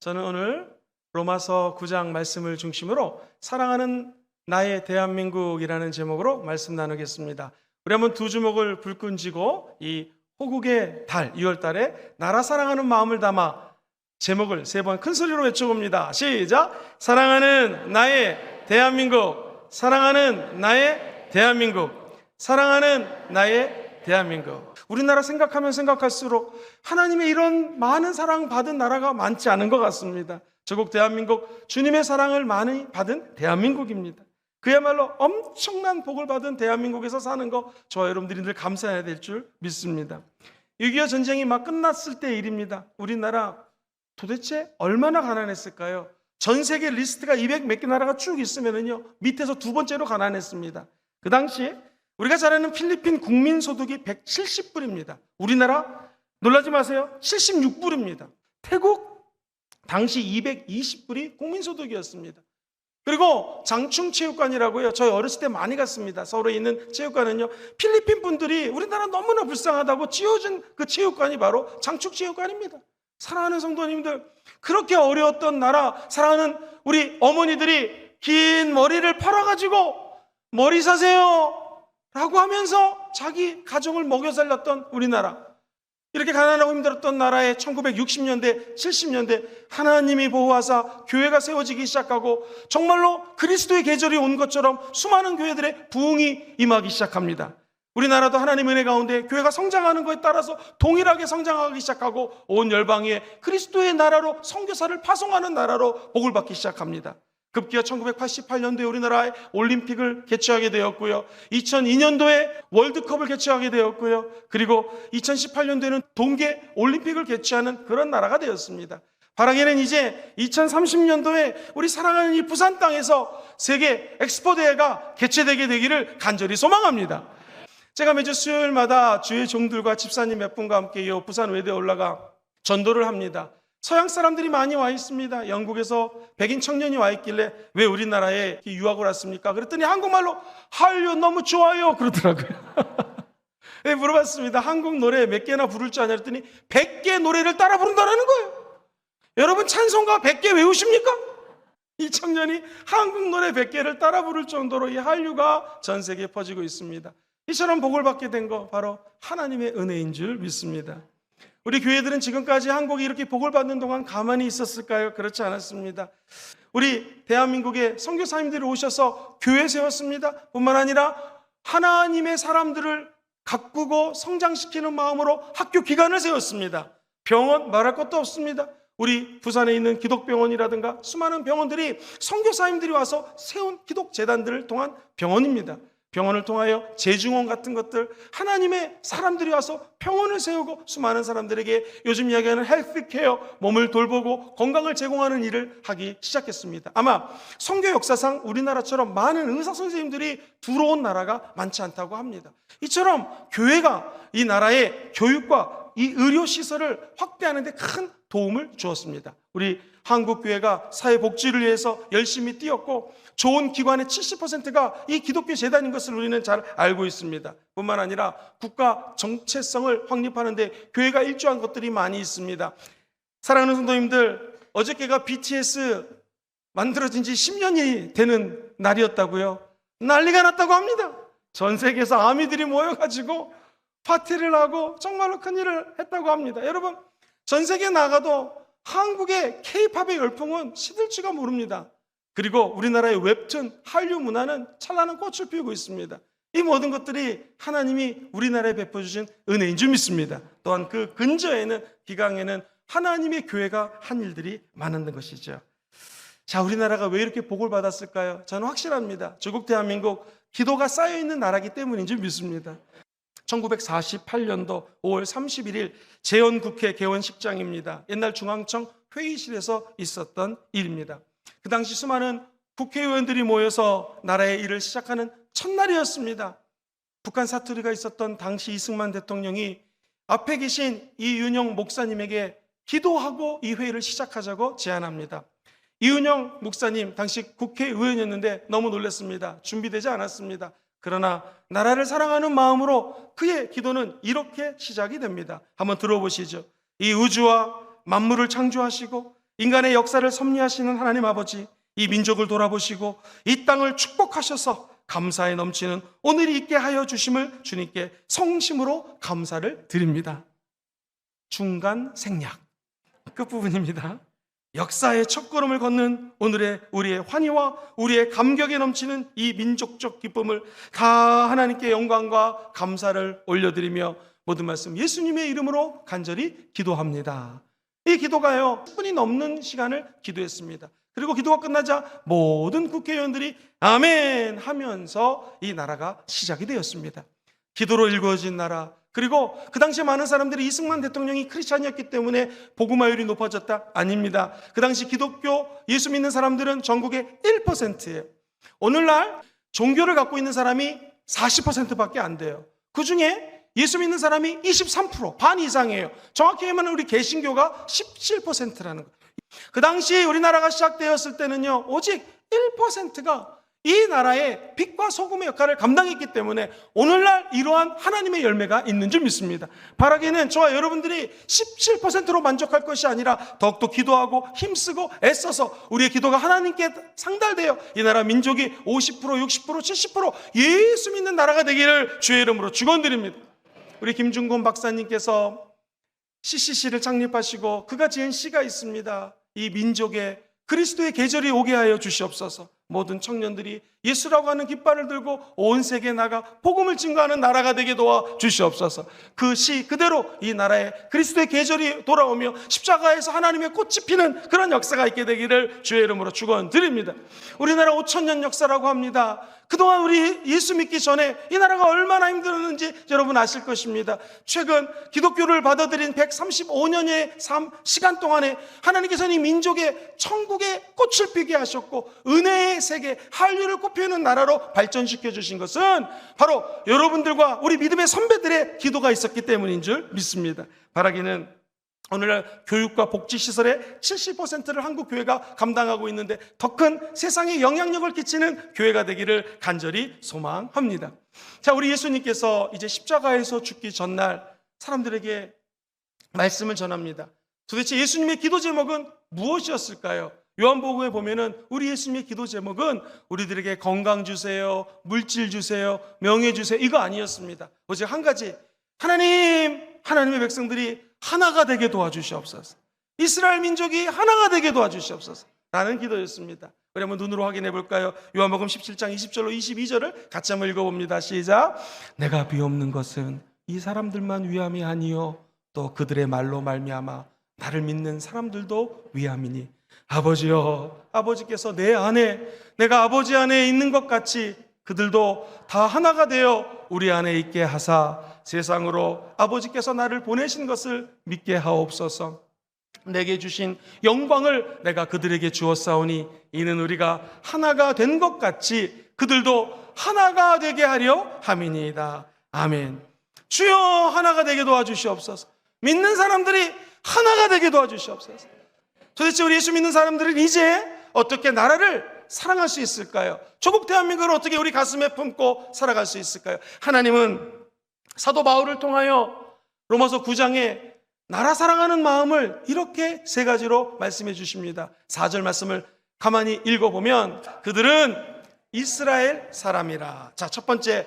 저는 오늘 로마서 9장 말씀을 중심으로 사랑하는 나의 대한민국이라는 제목으로 말씀 나누겠습니다. 우리 한번 두 주먹을 불끈 쥐고 이 호국의 달 2월 달에 나라 사랑하는 마음을 담아 제목을 3번 큰 소리로 외쳐봅니다. 시작! 사랑하는 나의 대한민국, 사랑하는 나의 대한민국, 사랑하는 나의 대한민국. 우리나라 생각하면 생각할수록 하나님의 이런 많은 사랑 받은 나라가 많지 않은 것 같습니다. 저국 대한민국, 주님의 사랑을 많이 받은 대한민국입니다. 그야말로 엄청난 복을 받은 대한민국에서 사는 거 저와 여러분들이 늘 감사해야 될 줄 믿습니다. 6.25 전쟁이 막 끝났을 때 일입니다. 우리나라 도대체 얼마나 가난했을까요? 전 세계 리스트가 200 몇 개 나라가 쭉 있으면요, 밑에서 두 번째로 가난했습니다. 그 당시에 우리가 잘 아는 필리핀 국민소득이 170불입니다. 우리나라 놀라지 마세요, 76불입니다. 태국 당시 220불이 국민소득이었습니다. 그리고 장충체육관이라고요, 저희 어렸을 때 많이 갔습니다. 서울에 있는 체육관은요, 필리핀 분들이 우리나라 너무나 불쌍하다고 지어준 그 체육관이 바로 장충체육관입니다. 사랑하는 성도님들, 그렇게 어려웠던 나라, 사랑하는 우리 어머니들이 긴 머리를 팔아가지고 머리 사세요 라고 하면서 자기 가정을 먹여 살렸던 우리나라, 이렇게 가난하고 힘들었던 나라에 1960년대, 70년대 하나님이 보호하사 교회가 세워지기 시작하고 정말로 그리스도의 계절이 온 것처럼 수많은 교회들의 부흥이 임하기 시작합니다. 우리나라도 하나님 은혜 가운데 교회가 성장하는 것에 따라서 동일하게 성장하기 시작하고 온 열방에 그리스도의 나라로 선교사를 파송하는 나라로 복을 받기 시작합니다. 급기야 1988년도에 우리나라에 올림픽을 개최하게 되었고요, 2002년도에 월드컵을 개최하게 되었고요, 그리고 2018년도에는 동계 올림픽을 개최하는 그런 나라가 되었습니다. 바라기는 이제 2030년도에 우리 사랑하는 이 부산 땅에서 세계 엑스포 대회가 개최되게 되기를 간절히 소망합니다. 제가 매주 수요일마다 주의 종들과 집사님 몇 분과 함께 이 부산 외대에 올라가 전도를 합니다. 서양 사람들이 많이 와 있습니다. 영국에서 백인 청년이 와 있길래 왜 우리나라에 유학을 왔습니까? 그랬더니 한국말로 한류 너무 좋아요 그러더라고요. 네, 물어봤습니다. 한국 노래 몇 개나 부를 줄 아냐 그랬더니 100개 노래를 따라 부른다는 거예요. 여러분 찬송가 100개 외우십니까? 이 청년이 한국 노래 100개를 따라 부를 정도로 이 한류가 전 세계에 퍼지고 있습니다. 이처럼 복을 받게 된 거 바로 하나님의 은혜인 줄 믿습니다. 우리 교회들은 지금까지 한국이 이렇게 복을 받는 동안 가만히 있었을까요? 그렇지 않았습니다. 우리 대한민국에 선교사님들이 오셔서 교회 세웠습니다. 뿐만 아니라 하나님의 사람들을 가꾸고 성장시키는 마음으로 학교 기관을 세웠습니다. 병원 말할 것도 없습니다. 우리 부산에 있는 기독병원이라든가 수많은 병원들이 선교사님들이 와서 세운 기독재단들을 통한 병원입니다. 병원을 통하여 재중원 같은 것들, 하나님의 사람들이 와서 병원을 세우고 수많은 사람들에게 요즘 이야기하는 헬스케어, 몸을 돌보고 건강을 제공하는 일을 하기 시작했습니다. 아마 선교 역사상 우리나라처럼 많은 의사 선생님들이 들어온 나라가 많지 않다고 합니다. 이처럼 교회가 이 나라의 교육과 이 의료시설을 확대하는 데 큰 도움을 주었습니다. 우리 한국교회가 사회복지를 위해서 열심히 뛰었고 좋은 기관의 70%가 이 기독교 재단인 것을 우리는 잘 알고 있습니다. 뿐만 아니라 국가 정체성을 확립하는 데 교회가 일조한 것들이 많이 있습니다. 사랑하는 성도님들, 어저께가 BTS 만들어진 지 10년이 되는 날이었다고요. 난리가 났다고 합니다. 전 세계에서 아미들이 모여가지고 파티를 하고 정말로 큰일을 했다고 합니다. 여러분, 전 세계에 나가도 한국의 K-팝의 열풍은 시들지가 모릅니다. 그리고 우리나라의 웹툰, 한류 문화는 찬란한 꽃을 피우고 있습니다. 이 모든 것들이 하나님이 우리나라에 베풀어주신 은혜인 줄 믿습니다. 또한 그 근저에는, 기강에는 하나님의 교회가 한 일들이 많은 것이죠. 자, 우리나라가 왜 이렇게 복을 받았을까요? 저는 확실합니다. 조국 대한민국, 기도가 쌓여있는 나라이기 때문인 줄 믿습니다. 1948년도 5월 31일 재헌국회 개원식장입니다. 옛날 중앙청 회의실에서 있었던 일입니다. 그 당시 수많은 국회의원들이 모여서 나라의 일을 시작하는 첫날이었습니다. 북한 사투리가 있었던 당시 이승만 대통령이 앞에 계신 이윤영 목사님에게 기도하고 이 회의를 시작하자고 제안합니다. 이윤영 목사님 당시 국회의원이었는데 너무 놀랐습니다. 준비되지 않았습니다. 그러나 나라를 사랑하는 마음으로 그의 기도는 이렇게 시작이 됩니다. 한번 들어보시죠. 이 우주와 만물을 창조하시고 인간의 역사를 섭리하시는 하나님 아버지, 이 민족을 돌아보시고 이 땅을 축복하셔서 감사에 넘치는 오늘이 있게 하여 주심을 주님께 성심으로 감사를 드립니다. 중간 생략 끝부분입니다. 역사의 첫걸음을 걷는 오늘의 우리의 환희와 우리의 감격에 넘치는 이 민족적 기쁨을 다 하나님께 영광과 감사를 올려드리며 모든 말씀 예수님의 이름으로 간절히 기도합니다. 이 기도가요 10분이 넘는 시간을 기도했습니다. 그리고 기도가 끝나자 모든 국회의원들이 아멘 하면서 이 나라가 시작이 되었습니다. 기도로 일구어진 나라, 그리고 그 당시에 많은 사람들이 이승만 대통령이 크리스찬이었기 때문에 복음화율이 높아졌다? 아닙니다. 그 당시 기독교 예수 믿는 사람들은 전국의 1%예요. 오늘날 종교를 갖고 있는 사람이 40%밖에 안 돼요. 그 중에 예수 믿는 사람이 23%, 반 이상이에요. 정확히 하면 우리 개신교가 17%라는 거예요. 그 당시 우리나라가 시작되었을 때는요, 오직 1%가 이 나라의 빛과 소금의 역할을 감당했기 때문에 오늘날 이러한 하나님의 열매가 있는 줄 믿습니다. 바라기는 저와 여러분들이 17%로 만족할 것이 아니라 더욱더 기도하고 힘쓰고 애써서 우리의 기도가 하나님께 상달되어 이 나라 민족이 50%, 60%, 70% 예수 믿는 나라가 되기를 주의 이름으로 축원드립니다. 우리 김중곤 박사님께서 CCC를 창립하시고 그가 지은 시가 있습니다. 이 민족에 그리스도의 계절이 오게 하여 주시옵소서. 모든 청년들이 예수라고 하는 깃발을 들고 온 세계에 나가 복음을 증거하는 나라가 되게 도와 주시옵소서. 그 시 그대로 이 나라에 그리스도의 계절이 돌아오며 십자가에서 하나님의 꽃이 피는 그런 역사가 있게 되기를 주의 이름으로 축원드립니다. 우리나라 5,000년 역사라고 합니다. 그동안 우리 예수 믿기 전에 이 나라가 얼마나 힘들었는지 여러분 아실 것입니다. 최근 기독교를 받아들인 135년의 시간 동안에 하나님께서는 이 민족의 천국의 꽃을 피게 하셨고 은혜의 세계 한류를 꽃피우는 나라로 발전시켜 주신 것은 바로 여러분들과 우리 믿음의 선배들의 기도가 있었기 때문인 줄 믿습니다. 바라기는 오늘날 교육과 복지시설의 70%를 한국 교회가 감당하고 있는데 더 큰 세상에 영향력을 끼치는 교회가 되기를 간절히 소망합니다. 자, 우리 예수님께서 이제 십자가에서 죽기 전날 사람들에게 말씀을 전합니다. 도대체 예수님의 기도 제목은 무엇이었을까요? 요한복음에 보면은 우리 예수님의 기도 제목은 우리들에게 건강 주세요, 물질 주세요, 명예 주세요 이거 아니었습니다. 오직 한 가지, 하나님의 백성들이 하나가 되게 도와주시옵소서. 이스라엘 민족이 하나가 되게 도와주시옵소서 라는 기도였습니다. 우리 한번 눈으로 확인해 볼까요? 요한복음 17장 20절로 22절을 같이 한번 읽어봅니다. 시작. 내가 비옵는 것은 이 사람들만 위함이 아니요 또 그들의 말로 말미암아 나를 믿는 사람들도 위함이니 아버지여, 아버지께서 내 안에, 내가 아버지 안에 있는 것 같이 그들도 다 하나가 되어 우리 안에 있게 하사 세상으로 아버지께서 나를 보내신 것을 믿게 하옵소서. 내게 주신 영광을 내가 그들에게 주었사오니 이는 우리가 하나가 된 것 같이 그들도 하나가 되게 하려 함이니이다. 아멘. 주여 하나가 되게 도와주시옵소서. 믿는 사람들이 하나가 되게 도와주시옵소서. 도대체 우리 예수 믿는 사람들은 이제 어떻게 나라를 사랑할 수 있을까요? 조국 대한민국을 어떻게 우리 가슴에 품고 살아갈 수 있을까요? 하나님은 사도 바울을 통하여 로마서 9장에 나라 사랑하는 마음을 이렇게 세 가지로 말씀해 주십니다. 4절 말씀을 가만히 읽어보면 그들은 이스라엘 사람이라. 자, 첫 번째,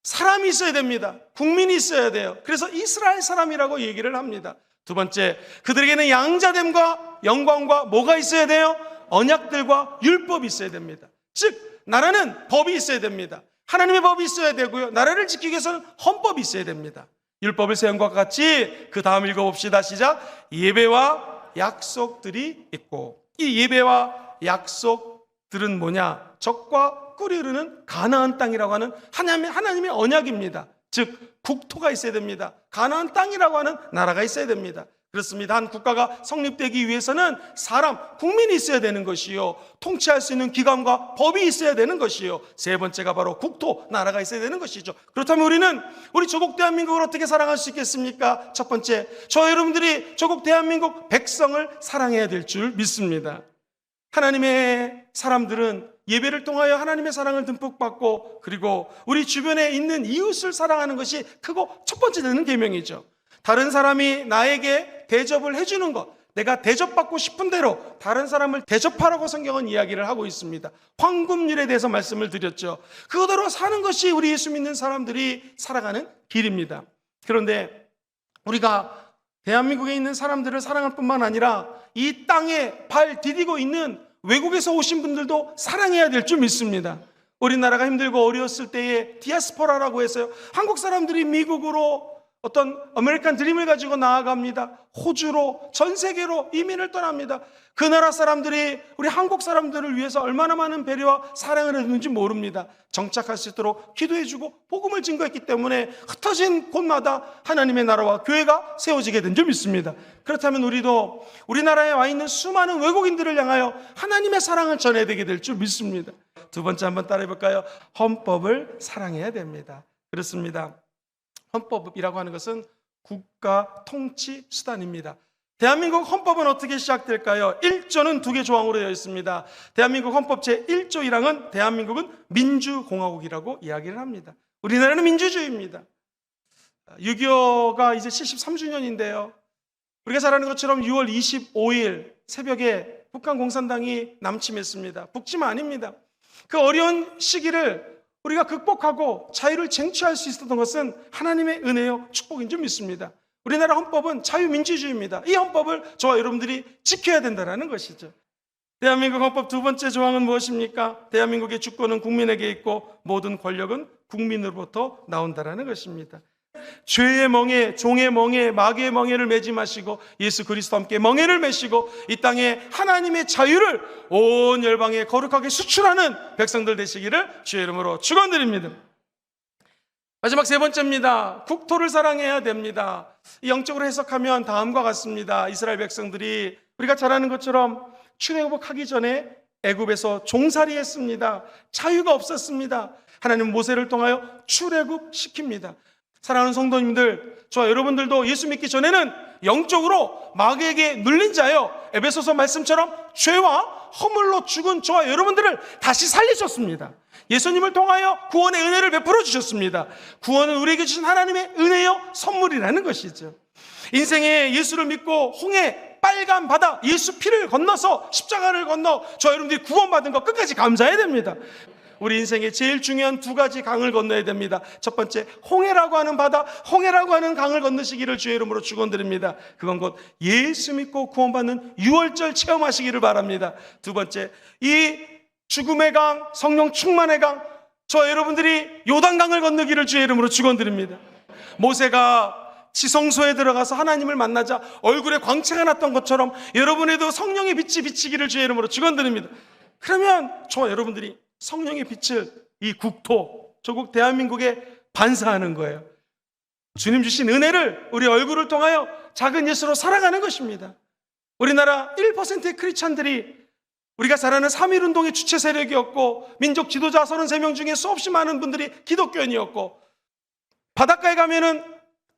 사람이 있어야 됩니다. 국민이 있어야 돼요. 그래서 이스라엘 사람이라고 얘기를 합니다. 두 번째, 그들에게는 양자됨과 영광과 뭐가 있어야 돼요? 언약들과 율법이 있어야 됩니다. 즉 나라는 법이 있어야 됩니다. 하나님의 법이 있어야 되고요, 나라를 지키기 위해서는 헌법이 있어야 됩니다. 율법을 세운 것과 같이 그 다음 읽어봅시다. 시작. 예배와 약속들이 있고, 이 예배와 약속들은 뭐냐? 적과 꿀이 흐르는 가나안 땅이라고 하는 하나님의 언약입니다. 즉 국토가 있어야 됩니다. 가나안 땅이라고 하는 나라가 있어야 됩니다. 그렇습니다. 한 국가가 성립되기 위해서는 사람, 국민이 있어야 되는 것이요, 통치할 수 있는 기관과 법이 있어야 되는 것이요, 세 번째가 바로 국토, 나라가 있어야 되는 것이죠. 그렇다면 우리는 우리 조국 대한민국을 어떻게 사랑할 수 있겠습니까? 첫 번째, 저 여러분들이 조국 대한민국 백성을 사랑해야 될 줄 믿습니다. 하나님의 사람들은 예배를 통하여 하나님의 사랑을 듬뿍 받고, 그리고 우리 주변에 있는 이웃을 사랑하는 것이 크고 첫 번째 되는 계명이죠. 다른 사람이 나에게 대접을 해주는 것, 내가 대접받고 싶은 대로 다른 사람을 대접하라고 성경은 이야기를 하고 있습니다. 황금률에 대해서 말씀을 드렸죠. 그대로 사는 것이 우리 예수 믿는 사람들이 살아가는 길입니다. 그런데 우리가 대한민국에 있는 사람들을 사랑할 뿐만 아니라 이 땅에 발 디디고 있는 외국에서 오신 분들도 사랑해야 될 줄 믿습니다. 우리나라가 힘들고 어려웠을 때에 디아스포라라고 해서요, 한국 사람들이 미국으로 어떤 아메리칸 드림을 가지고 나아갑니다. 호주로, 전 세계로 이민을 떠납니다. 그 나라 사람들이 우리 한국 사람들을 위해서 얼마나 많은 배려와 사랑을 해주는지 모릅니다. 정착할 수 있도록 기도해주고 복음을 증거했기 때문에 흩어진 곳마다 하나님의 나라와 교회가 세워지게 된 줄 믿습니다. 그렇다면 우리도 우리나라에 와 있는 수많은 외국인들을 향하여 하나님의 사랑을 전해야 되게 될 줄 믿습니다. 두 번째 한번 따라해 볼까요? 헌법을 사랑해야 됩니다. 그렇습니다. 헌법이라고 하는 것은 국가 통치 수단입니다. 대한민국 헌법은 어떻게 시작될까요? 1조는 두 개 조항으로 되어 있습니다. 대한민국 헌법 제1조 1항은 대한민국은 민주공화국이라고 이야기를 합니다. 우리나라는 민주주의입니다. 6.25가 이제 73주년인데요. 우리가 잘 아는 것처럼 6월 25일 새벽에 북한 공산당이 남침했습니다. 북침 아닙니다. 그 어려운 시기를 우리가 극복하고 자유를 쟁취할 수 있었던 것은 하나님의 은혜요 축복인 줄 믿습니다. 우리나라 헌법은 자유민주주의입니다. 이 헌법을 저와 여러분들이 지켜야 된다는 것이죠. 대한민국 헌법 두 번째 조항은 무엇입니까? 대한민국의 주권은 국민에게 있고 모든 권력은 국민으로부터 나온다는 것입니다. 죄의 멍에, 종의 멍에, 마귀의 멍에를 매지 마시고 예수 그리스도와 함께 멍에를 매시고 이 땅에 하나님의 자유를 온 열방에 거룩하게 수출하는 백성들 되시기를 주의 이름으로 축원드립니다. 마지막 세 번째입니다. 국토를 사랑해야 됩니다. 영적으로 해석하면 다음과 같습니다. 이스라엘 백성들이 우리가 잘 아는 것처럼 출애굽하기 전에 애굽에서 종살이했습니다. 자유가 없었습니다. 하나님은 모세를 통하여 출애굽시킵니다. 사랑하는 성도님들, 저와 여러분들도 예수 믿기 전에는 영적으로 마귀에게 눌린 자여 에베소서 말씀처럼 죄와 허물로 죽은 저와 여러분들을 다시 살리셨습니다. 예수님을 통하여 구원의 은혜를 베풀어 주셨습니다. 구원은 우리에게 주신 하나님의 은혜요 선물이라는 것이죠. 인생에 예수를 믿고 홍해 빨간 바다 예수 피를 건너서 십자가를 건너 저와 여러분들이 구원받은 것 끝까지 감사해야 됩니다. 우리 인생에 제일 중요한 두 가지 강을 건너야 됩니다. 첫 번째, 홍해라고 하는 바다, 홍해라고 하는 강을 건너시기를 주의 이름으로 축원드립니다. 그건 곧 예수 믿고 구원받는 유월절 체험하시기를 바랍니다. 두 번째, 이 죽음의 강, 성령 충만의 강, 저와 여러분들이 요단강을 건너기를 주의 이름으로 축원드립니다. 모세가 지성소에 들어가서 하나님을 만나자 얼굴에 광채가 났던 것처럼 여러분에도 성령의 빛이 비치기를 주의 이름으로 축원드립니다. 그러면 저와 여러분들이 성령의 빛을 이 국토, 조국 대한민국에 반사하는 거예요. 주님 주신 은혜를 우리 얼굴을 통하여 작은 예수로 살아가는 것입니다. 우리나라 1%의 크리스찬들이 우리가 잘 아는 3.1운동의 주체 세력이었고 민족 지도자 33명 중에 수없이 많은 분들이 기독교인이었고 바닷가에 가면은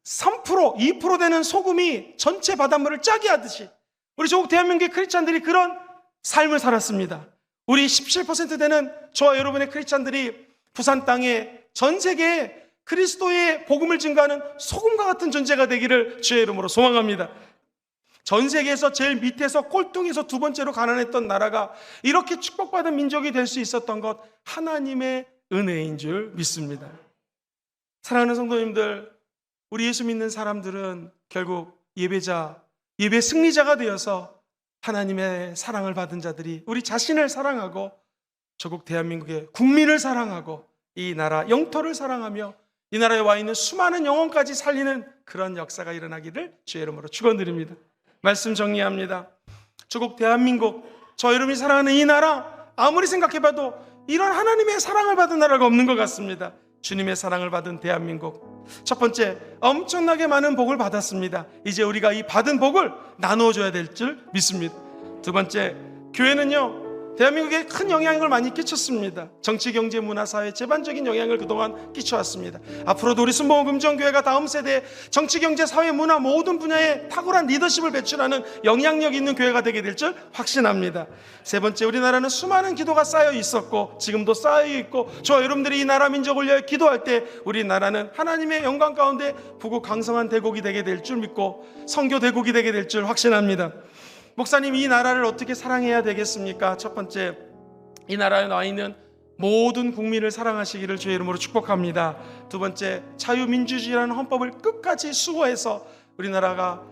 3%, 2% 되는 소금이 전체 바닷물을 짜게 하듯이 우리 조국 대한민국의 크리스찬들이 그런 삶을 살았습니다. 우리 17% 되는 저와 여러분의 크리스찬들이 부산 땅에 전 세계에 그리스도의 복음을 증거하는 소금과 같은 존재가 되기를 주의 이름으로 소망합니다. 전 세계에서 제일 밑에서 꼴등에서 두 번째로 가난했던 나라가 이렇게 축복받은 민족이 될 수 있었던 것 하나님의 은혜인 줄 믿습니다. 사랑하는 성도님들, 우리 예수 믿는 사람들은 결국 예배자, 예배 승리자가 되어서 하나님의 사랑을 받은 자들이 우리 자신을 사랑하고 조국 대한민국의 국민을 사랑하고 이 나라 영토를 사랑하며 이 나라에 와 있는 수많은 영혼까지 살리는 그런 역사가 일어나기를 주의 이름으로 축원드립니다. 말씀 정리합니다. 조국 대한민국, 저 여러분이 사랑하는 이 나라 아무리 생각해봐도 이런 하나님의 사랑을 받은 나라가 없는 것 같습니다. 주님의 사랑을 받은 대한민국, 첫 번째, 엄청나게 많은 복을 받았습니다. 이제 우리가 이 받은 복을 나누어줘야 될 줄 믿습니다. 두 번째, 교회는요 대한민국에 큰 영향을 많이 끼쳤습니다. 정치, 경제, 문화, 사회 제반적인 영향을 그동안 끼쳐왔습니다. 앞으로도 우리 순복음금정교회가 다음 세대에 정치, 경제, 사회, 문화 모든 분야에 탁월한 리더십을 배출하는 영향력 있는 교회가 되게 될 줄 확신합니다. 세 번째, 우리나라는 수많은 기도가 쌓여 있었고 지금도 쌓여 있고 저와 여러분들이 이 나라 민족을 위해 기도할 때 우리나라는 하나님의 영광 가운데 부국 강성한 대국이 되게 될 줄 믿고 선교 대국이 되게 될 줄 확신합니다. 목사님, 이 나라를 어떻게 사랑해야 되겠습니까? 첫 번째, 이 나라에 나와 있는 모든 국민을 사랑하시기를 주의 이름으로 축복합니다. 두 번째, 자유민주주의라는 헌법을 끝까지 수호해서 우리나라가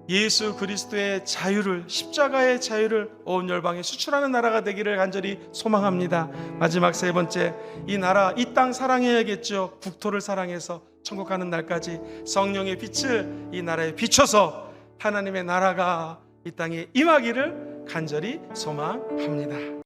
예수 그리스도의 자유를, 십자가의 자유를 온 열방에 수출하는 나라가 되기를 간절히 소망합니다. 마지막 세 번째, 이 나라, 이 땅 사랑해야겠죠. 국토를 사랑해서 천국 가는 날까지 성령의 빛을 이 나라에 비춰서 하나님의 나라가 이 땅에 임하기를 간절히 소망합니다.